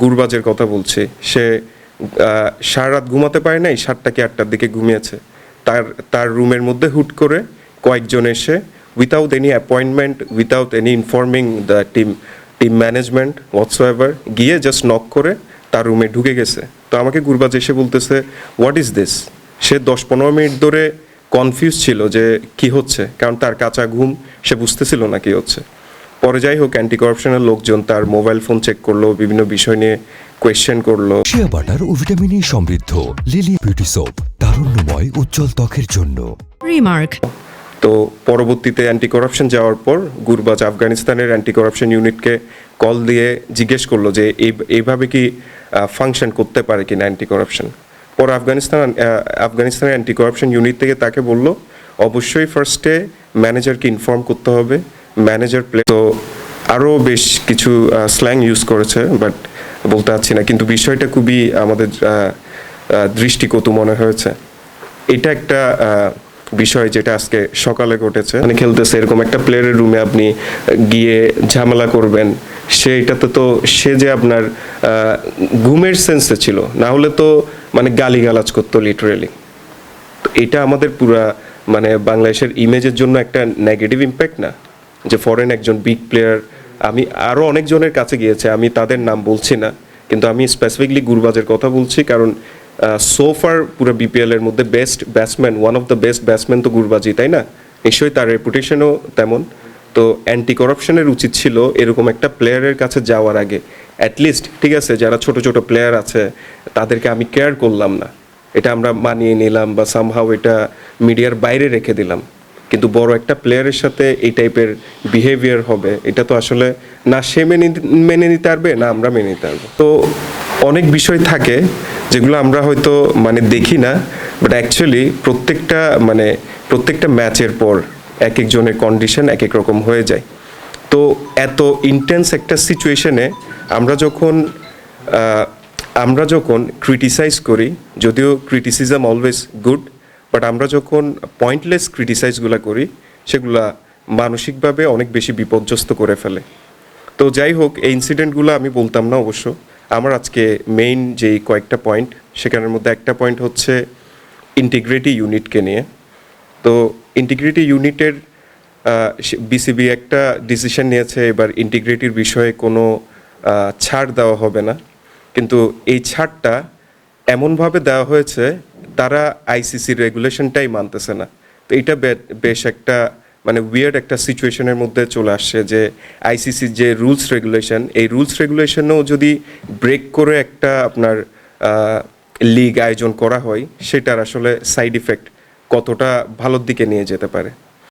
গুরবাজের কথা বলছি, সে সারা রাত ঘুমাতে পারে নাই, 7টা কি 8টার দিকে ঘুমিয়েছে। তার তার রুমের মধ্যে হুট করে কয়েকজন এসে without any appointment, without any informing the team management whatsoever, গিয়ে জাস্ট নক করে তার রুমে ঢুকে গেছে। তো আমাকে গুরবাজ এসে বলতেছে what is this. Say 10-15 minute ধরে কনফিউজ ছিল যে কি হচ্ছে, কারণ তার কাঁচা ঘুম, সে বুঝতেছিল না কি হচ্ছে। পরে যাই হোক, অ্যান্টি করাপশনের লোকজন তার মোবাইল ফোন চেক করলো, বিভিন্ন বিষয় নিয়ে কোয়েশ্চেন করলো। শিয়া বাটার ও ভিটামিন ই সমৃদ্ধ লিলি বিউটি সোপ, তারুণ্যময় উজ্জ্বল ত্বকের জন্য। রিমার্ক। তো পরবর্তীতে অ্যান্টি করাপশন যাওয়ার পর গুরবাজ আফগানিস্তানের অ্যান্টি করাপশন ইউনিটকে কল দিয়ে জিজ্ঞেস করলো যে এইভাবে কি ফাংশন করতে পারে কিনা অ্যান্টি করাপশন। পরে আফগানিস্তানের অ্যান্টি করাপশন ইউনিট থেকে তাকে বলল অবশ্যই ফার্স্টে ম্যানেজারকে ইনফর্ম করতে হবে, ম্যানেজার প্লে। তো আরও বেশ কিছু স্ল্যাং ইউজ করেছে, বাট বলতে পারছি না, কিন্তু বিষয়টা খুবই আমাদের দৃষ্টিকটু মনে হয়েছে। এটা একটা বিষয় যেটা আজকে সকালে ঘটেছে, মানে খেলতেছে এরকম একটা প্লেয়ারের রুমে আপনি গিয়ে ঝামেলা করবেন, সেইটাতে তো সে যে আপনার ঘুমের সেন্সে ছিল, না হলে তো মানে গালিগালাজ করতো লিটারেলি। তো এটা আমাদের পুরা মানে বাংলাদেশের ইমেজের জন্য একটা নেগেটিভ ইম্প্যাক্ট না, যে ফরেন একজন বিগ প্লেয়ার। আমি আরও অনেকজনের কাছে গিয়েছে, আমি তাদের নাম বলছি না, কিন্তু আমি স্পেসিফিকলি গুরবাজের কথা বলছি, কারণ সোফার পুরো বিপিএল এর মধ্যে best batsman, one of the best batsman তো গুরবাজি, তাই না? নিশ্চয়ই তার রেপুটেশনও তেমন। তো অ্যান্টি করাপশনের উচিত ছিল এরকম একটা প্লেয়ারের কাছে যাওয়ার আগে অ্যাটলিস্ট, ঠিক আছে, যারা ছোট ছোট প্লেয়ার আছে তাদেরকে আমি কেয়ার করলাম না, এটা আমরা মানিয়ে নিলাম বা সামহাও এটা মিডিয়ার বাইরে রেখে দিলাম, কিন্তু বড় একটা প্লেয়ারের সাথে এই টাইপের বিহেভিয়ার হবে, এটা তো আসলে না সে মেনে নিতে পারবে, না আমরা মেনে নিতে পারবো। তো অনেক বিষয় থাকে যেগুলো আমরা হয়তো মানে দেখি না, বাট অ্যাকচুয়ালি প্রত্যেকটা ম্যাচের পর এক একজনের কন্ডিশন এক এক রকম হয়ে যায়। তো এত ইন্টেন্স একটা সিচুয়েশনে আমরা যখন ক্রিটিসাইজ করি, যদিও ক্রিটিসিজম অলওয়েজ গুড, বাট আমরা যখন পয়েন্টলেস ক্রিটিসাইজগুলো করি সেগুলা মানসিকভাবে অনেক বেশি বিপর্যস্ত করে ফেলে। তো যাই হোক, এই ইনসিডেন্টগুলো আমি বলতাম না অবশ্য। আমার আজকে মেইন যেই কয়েকটা পয়েন্ট, সেখানের মধ্যে একটা পয়েন্ট হচ্ছে ইন্টিগ্রিটি ইউনিটকে নিয়ে। তো ইন্টিগ্রিটি ইউনিটের বিসিবি একটা ডিসিশন নিয়েছে, এবার ইন্টিগ্রিটির বিষয়ে কোনো ছাড় দেওয়া হবে না, কিন্তু এই ছাড়টা এমনভাবে দেওয়া হয়েছে তারা আইসিসির রেগুলেশনটাই মানতেছে না। তো এইটা বেশ একটা মানে উইয়ার্ড একটা সিচুয়েশনের মধ্যে চলে আসছে, যে আইসিসির যে রুলস রেগুলেশন, এই রুলস রেগুলেশনও যদি ব্রেক করে একটা আপনার লিগ আয়োজন করা হয়, সেটার আসলে সাইড ইফেক্ট কতটা ভালোর দিকে নিয়ে যেতে পারে।